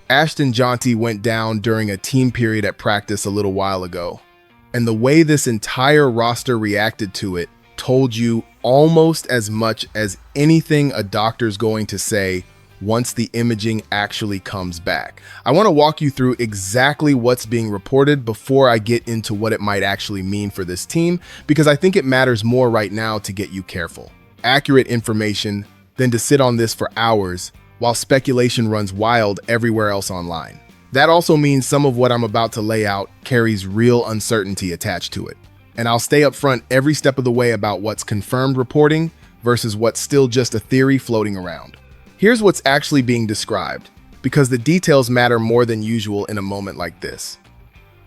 Ashton Jeanty went down during a team period at practice a little while ago, and the way this entire roster reacted to it told you almost as much as anything a doctor's going to say once the imaging actually comes back. I want to walk you through exactly what's being reported before I get into what it might actually mean for this team, because I think it matters more right now to get you careful. Accurate information than to sit on this for hours while speculation runs wild everywhere else online. That also means some of what I'm about to lay out carries real uncertainty attached to it. And I'll stay up front every step of the way about what's confirmed reporting versus what's still just a theory floating around. Here's what's actually being described, because the details matter more than usual in a moment like this.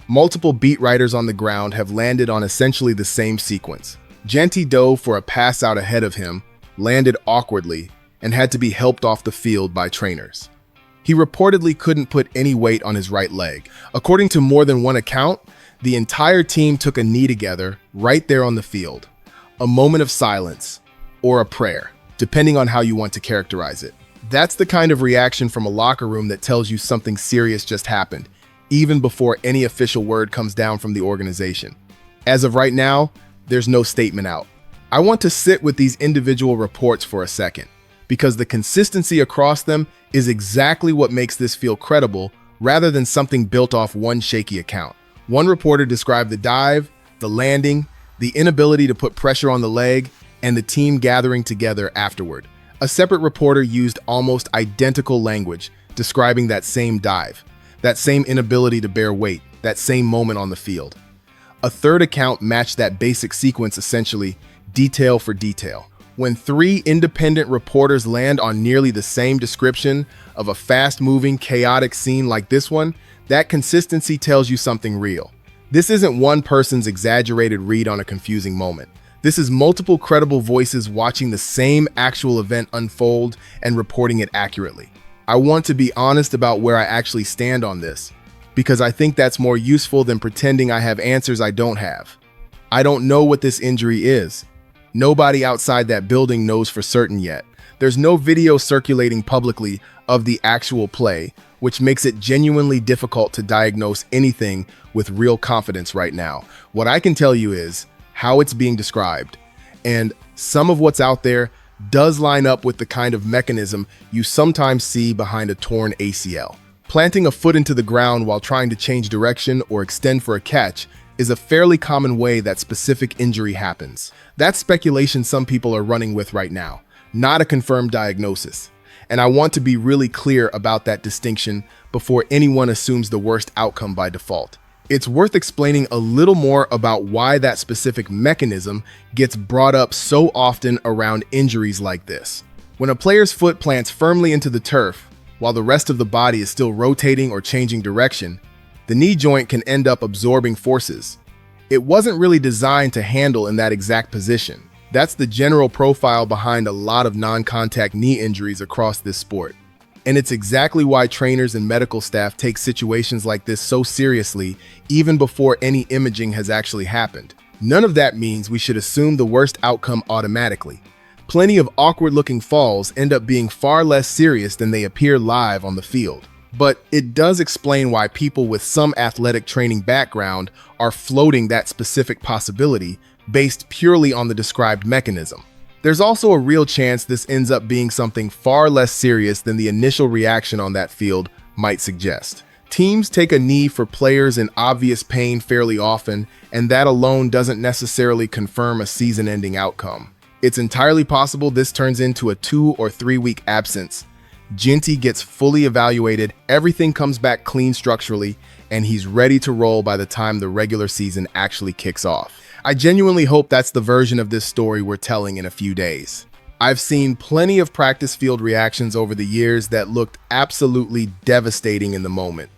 Multiple beat writers on the ground have landed on essentially the same sequence. Jeanty dove for a pass out ahead of him, landed awkwardly, and had to be helped off the field by trainers. He reportedly couldn't put any weight on his right leg. According to more than one account, the entire team took a knee together right there on the field. A moment of silence, or a prayer, depending on how you want to characterize it. That's the kind of reaction from a locker room that tells you something serious just happened, even before any official word comes down from the organization. As of right now, there's no statement out. I want to sit with these individual reports for a second, because the consistency across them is exactly what makes this feel credible rather than something built off one shaky account. One reporter described the dive, the landing, the inability to put pressure on the leg, and the team gathering together afterward. A separate reporter used almost identical language describing that same dive, that same inability to bear weight, that same moment on the field. A third account matched that basic sequence essentially, detail for detail. When three independent reporters land on nearly the same description of a fast-moving, chaotic scene like this one, that consistency tells you something real. This isn't one person's exaggerated read on a confusing moment. This is multiple credible voices watching the same actual event unfold and reporting it accurately. I want to be honest about where I actually stand on this, because I think that's more useful than pretending I have answers I don't have. I don't know what this injury is. Nobody outside that building knows for certain yet. There's no video circulating publicly of the actual play, which makes it genuinely difficult to diagnose anything with real confidence right now. What I can tell you is how it's being described, and some of what's out there does line up with the kind of mechanism you sometimes see behind a torn ACL. Planting a foot into the ground while trying to change direction or extend for a catch is a fairly common way that specific injury happens. That's speculation some people are running with right now, not a confirmed diagnosis. And I want to be really clear about that distinction before anyone assumes the worst outcome by default. It's worth explaining a little more about why that specific mechanism gets brought up so often around injuries like this. When a player's foot plants firmly into the turf, while the rest of the body is still rotating or changing direction, the knee joint can end up absorbing forces it wasn't really designed to handle in that exact position. That's the general profile behind a lot of non-contact knee injuries across this sport. And it's exactly why trainers and medical staff take situations like this so seriously, even before any imaging has actually happened. None of that means we should assume the worst outcome automatically. Plenty of awkward-looking falls end up being far less serious than they appear live on the field. But it does explain why people with some athletic training background are floating that specific possibility based purely on the described mechanism. There's also a real chance this ends up being something far less serious than the initial reaction on that field might suggest. Teams take a knee for players in obvious pain fairly often, and that alone doesn't necessarily confirm a season-ending outcome. It's entirely possible this turns into a 2 or 3 week absence. Jeanty gets fully evaluated, everything comes back clean structurally, and he's ready to roll by the time the regular season actually kicks off. I genuinely hope that's the version of this story we're telling in a few days. I've seen plenty of practice field reactions over the years that looked absolutely devastating in the moment.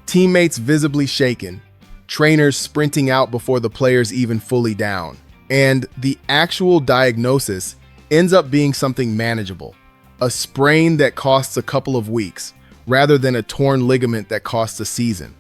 Teammates visibly shaken, trainers sprinting out before the player's even fully down, and the actual diagnosis ends up being something manageable. A sprain that costs a couple of weeks, rather than a torn ligament that costs a season.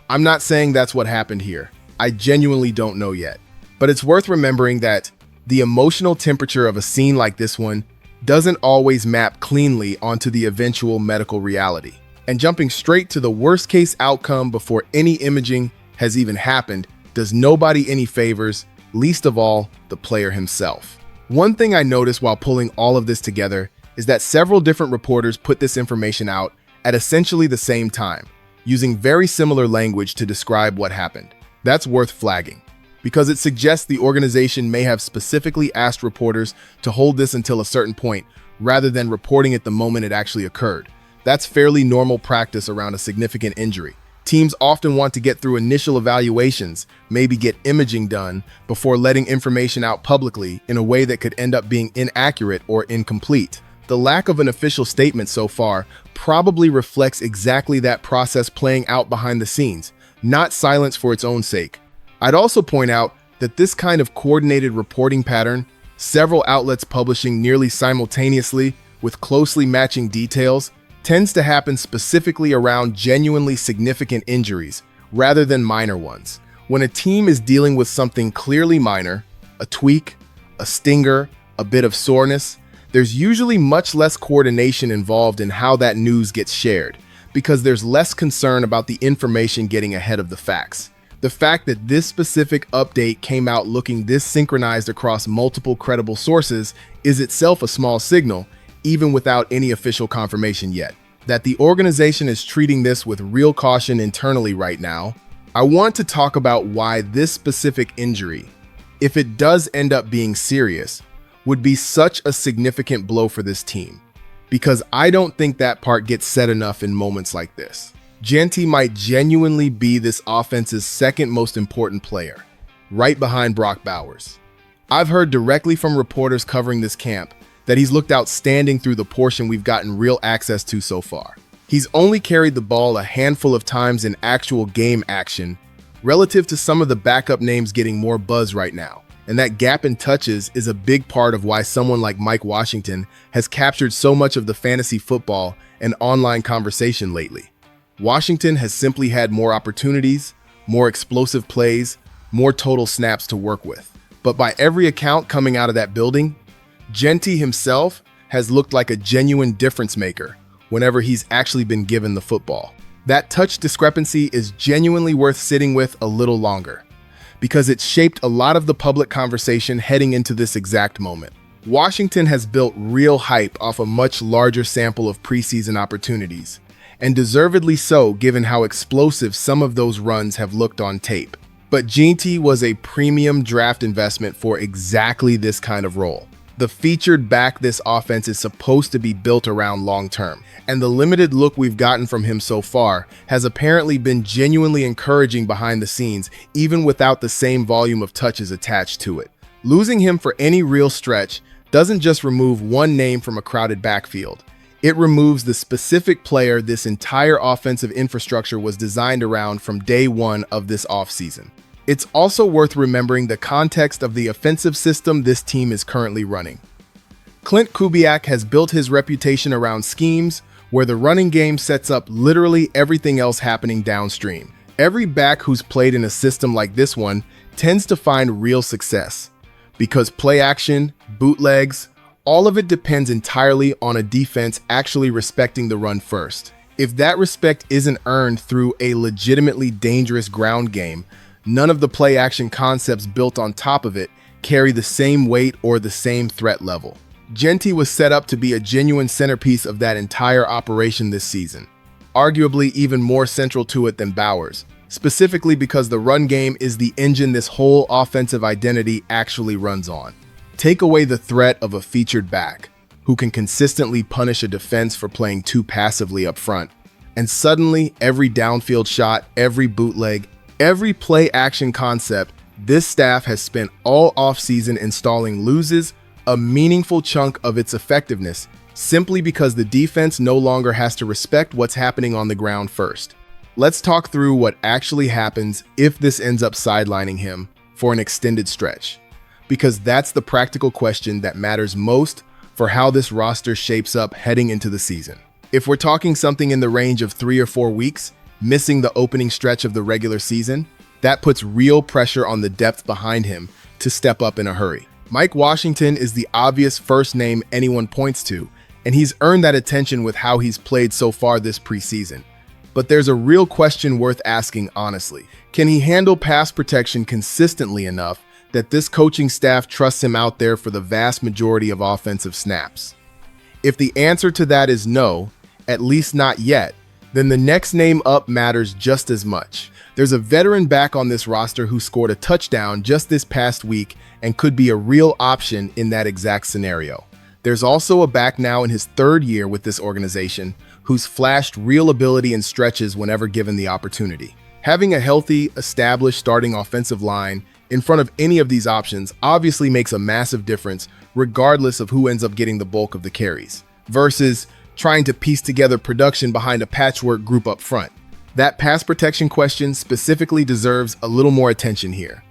I'm not saying that's what happened here. I genuinely don't know yet. But it's worth remembering that the emotional temperature of a scene like this one doesn't always map cleanly onto the eventual medical reality. And jumping straight to the worst case outcome before any imaging has even happened does nobody any favors, least of all the player himself. One thing I noticed while pulling all of this together is that several different reporters put this information out at essentially the same time, using very similar language to describe what happened. That's worth flagging, because it suggests the organization may have specifically asked reporters to hold this until a certain point, rather than reporting it the moment it actually occurred. That's fairly normal practice around a significant injury. Teams often want to get through initial evaluations, maybe get imaging done, before letting information out publicly in a way that could end up being inaccurate or incomplete. The lack of an official statement so far probably reflects exactly that process playing out behind the scenes, not silence for its own sake. I'd also point out that this kind of coordinated reporting pattern, several outlets publishing nearly simultaneously with closely matching details, tends to happen specifically around genuinely significant injuries rather than minor ones. When a team is dealing with something clearly minor, a tweak, a stinger, a bit of soreness, there's usually much less coordination involved in how that news gets shared, because there's less concern about the information getting ahead of the facts. The fact that this specific update came out looking this synchronized across multiple credible sources is itself a small signal, even without any official confirmation yet, that the organization is treating this with real caution internally right now. I want to talk about why this specific injury, if it does end up being serious, would be such a significant blow for this team, because I don't think that part gets said enough in moments like this. Jeanty might genuinely be this offense's second most important player, right behind Brock Bowers. I've heard directly from reporters covering this camp that he's looked outstanding through the portion we've gotten real access to so far. He's only carried the ball a handful of times in actual game action, relative to some of the backup names getting more buzz right now. And that gap in touches is a big part of why someone like Mike Washington has captured so much of the fantasy football and online conversation lately. Washington has simply had more opportunities, more explosive plays, more total snaps to work with. But by every account coming out of that building, Jeanty himself has looked like a genuine difference maker whenever he's actually been given the football. That touch discrepancy is genuinely worth sitting with a little longer, because it's shaped a lot of the public conversation heading into this exact moment. Washington has built real hype off a much larger sample of preseason opportunities, and deservedly so given how explosive some of those runs have looked on tape. But Jeanty was a premium draft investment for exactly this kind of role. The featured back this offense is supposed to be built around long term, and the limited look we've gotten from him so far has apparently been genuinely encouraging behind the scenes, even without the same volume of touches attached to it. Losing him for any real stretch doesn't just remove one name from a crowded backfield. It removes the specific player this entire offensive infrastructure was designed around from day one of this offseason. It's also worth remembering the context of the offensive system this team is currently running. Clint Kubiak has built his reputation around schemes where the running game sets up literally everything else happening downstream. Every back who's played in a system like this one tends to find real success, because play action, bootlegs, all of it depends entirely on a defense actually respecting the run first. If that respect isn't earned through a legitimately dangerous ground game, none of the play action concepts built on top of it carry the same weight or the same threat level. Jeanty was set up to be a genuine centerpiece of that entire operation this season, arguably even more central to it than Bowers, specifically because the run game is the engine this whole offensive identity actually runs on. Take away the threat of a featured back who can consistently punish a defense for playing too passively up front, and suddenly every downfield shot, every bootleg, every play action concept this staff has spent all offseason installing loses a meaningful chunk of its effectiveness simply because the defense no longer has to respect what's happening on the ground first. Let's talk through what actually happens if this ends up sidelining him for an extended stretch, because that's the practical question that matters most for how this roster shapes up heading into the season. If we're talking something in the range of 3 or 4 weeks, missing the opening stretch of the regular season, that puts real pressure on the depth behind him to step up in a hurry. Mike Washington is the obvious first name anyone points to, and he's earned that attention with how he's played so far this preseason. But there's a real question worth asking honestly. Can he handle pass protection consistently enough that this coaching staff trusts him out there for the vast majority of offensive snaps? If the answer to that is no, at least not yet, then the next name up matters just as much. There's a veteran back on this roster who scored a touchdown just this past week and could be a real option in that exact scenario. There's also a back now in his third year with this organization who's flashed real ability in stretches whenever given the opportunity. Having a healthy, established starting offensive line in front of any of these options obviously makes a massive difference regardless of who ends up getting the bulk of the carries, versus trying to piece together production behind a patchwork group up front. That pass protection question specifically deserves a little more attention here,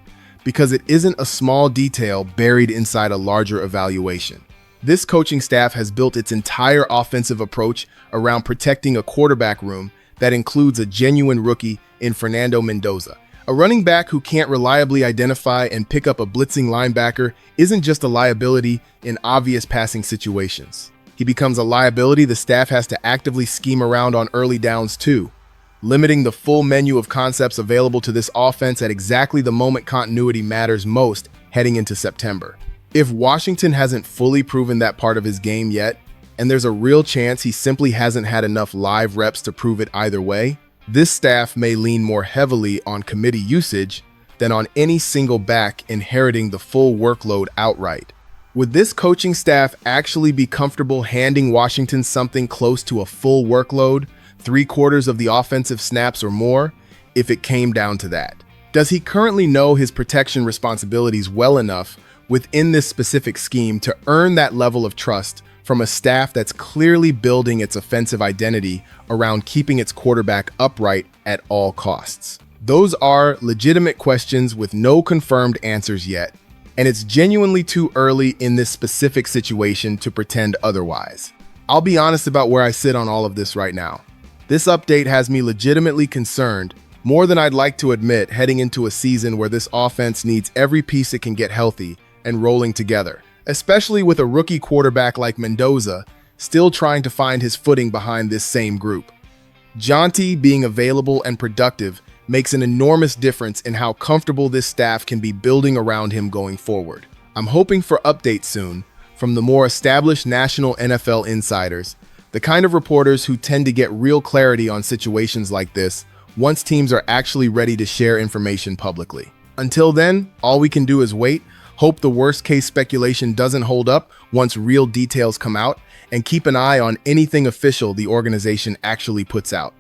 because it isn't a small detail buried inside a larger evaluation. This coaching staff has built its entire offensive approach around protecting a quarterback room that includes a genuine rookie in Fernando Mendoza. A running back who can't reliably identify and pick up a blitzing linebacker isn't just a liability in obvious passing situations. He becomes a liability the staff has to actively scheme around on early downs too, limiting the full menu of concepts available to this offense at exactly the moment continuity matters most heading into September. If Washington hasn't fully proven that part of his game yet, and there's a real chance he simply hasn't had enough live reps to prove it either way, this staff may lean more heavily on committee usage than on any single back inheriting the full workload outright. Would this coaching staff actually be comfortable handing Washington something close to a full workload, 3/4 of the offensive snaps or more, if it came down to that? Does he currently know his protection responsibilities well enough within this specific scheme to earn that level of trust from a staff that's clearly building its offensive identity around keeping its quarterback upright at all costs? Those are legitimate questions with no confirmed answers yet, and it's genuinely too early in this specific situation to pretend otherwise. I'll be honest about where I sit on all of this right now. This update has me legitimately concerned, more than I'd like to admit, heading into a season where this offense needs every piece it can get healthy and rolling together, especially with a rookie quarterback like Mendoza still trying to find his footing behind this same group. Jeanty being available and productive makes an enormous difference in how comfortable this staff can be building around him going forward. I'm hoping for updates soon from the more established national NFL insiders, the kind of reporters who tend to get real clarity on situations like this once teams are actually ready to share information publicly. Until then, all we can do is wait, hope the worst-case speculation doesn't hold up once real details come out, and keep an eye on anything official the organization actually puts out.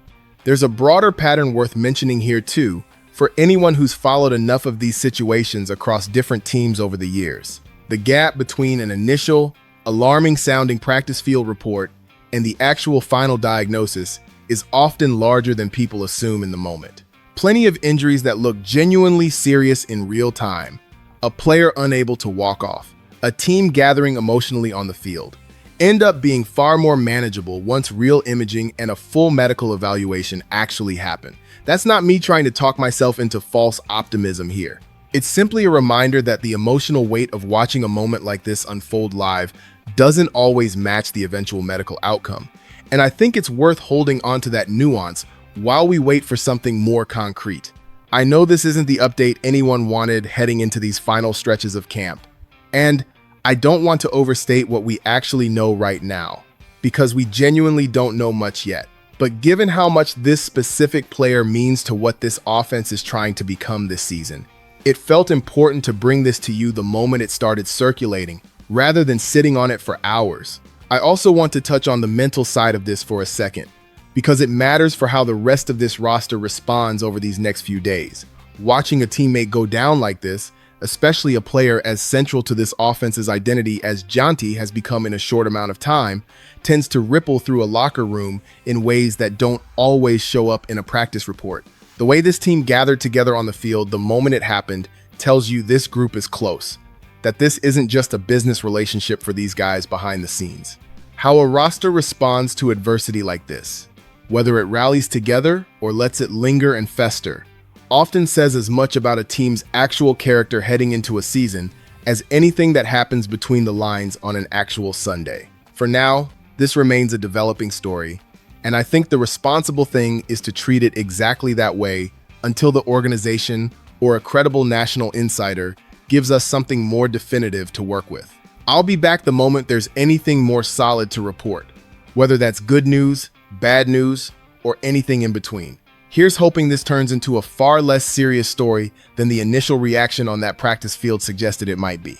There's a broader pattern worth mentioning here too, for anyone who's followed enough of these situations across different teams over the years. The gap between an initial, alarming-sounding practice field report and the actual final diagnosis is often larger than people assume in the moment. Plenty of injuries that look genuinely serious in real time, a player unable to walk off, a team gathering emotionally on the field, end up being far more manageable once real imaging and a full medical evaluation actually happen. That's not me trying to talk myself into false optimism here. It's simply a reminder that the emotional weight of watching a moment like this unfold live doesn't always match the eventual medical outcome. And I think it's worth holding onto that nuance while we wait for something more concrete. I know this isn't the update anyone wanted heading into these final stretches of camp, and I don't want to overstate what we actually know right now, because we genuinely don't know much yet. But given how much this specific player means to what this offense is trying to become this season, it felt important to bring this to you the moment it started circulating, rather than sitting on it for hours. I also want to touch on the mental side of this for a second, because it matters for how the rest of this roster responds over these next few days. Watching a teammate go down like this, especially a player as central to this offense's identity as Jeanty has become in a short amount of time, tends to ripple through a locker room in ways that don't always show up in a practice report. The way this team gathered together on the field the moment it happened tells you this group is close, that this isn't just a business relationship for these guys behind the scenes. How a roster responds to adversity like this, whether it rallies together or lets it linger and fester, often says as much about a team's actual character heading into a season as anything that happens between the lines on an actual Sunday. For now, This remains a developing story, and I think the responsible thing is to treat it exactly that way until the organization or a credible national insider gives us something more definitive to work with. I'll be back the moment there's anything more solid to report, whether that's good news, bad news, or anything in between. Here's hoping this turns into a far less serious story than the initial reaction on that practice field suggested it might be.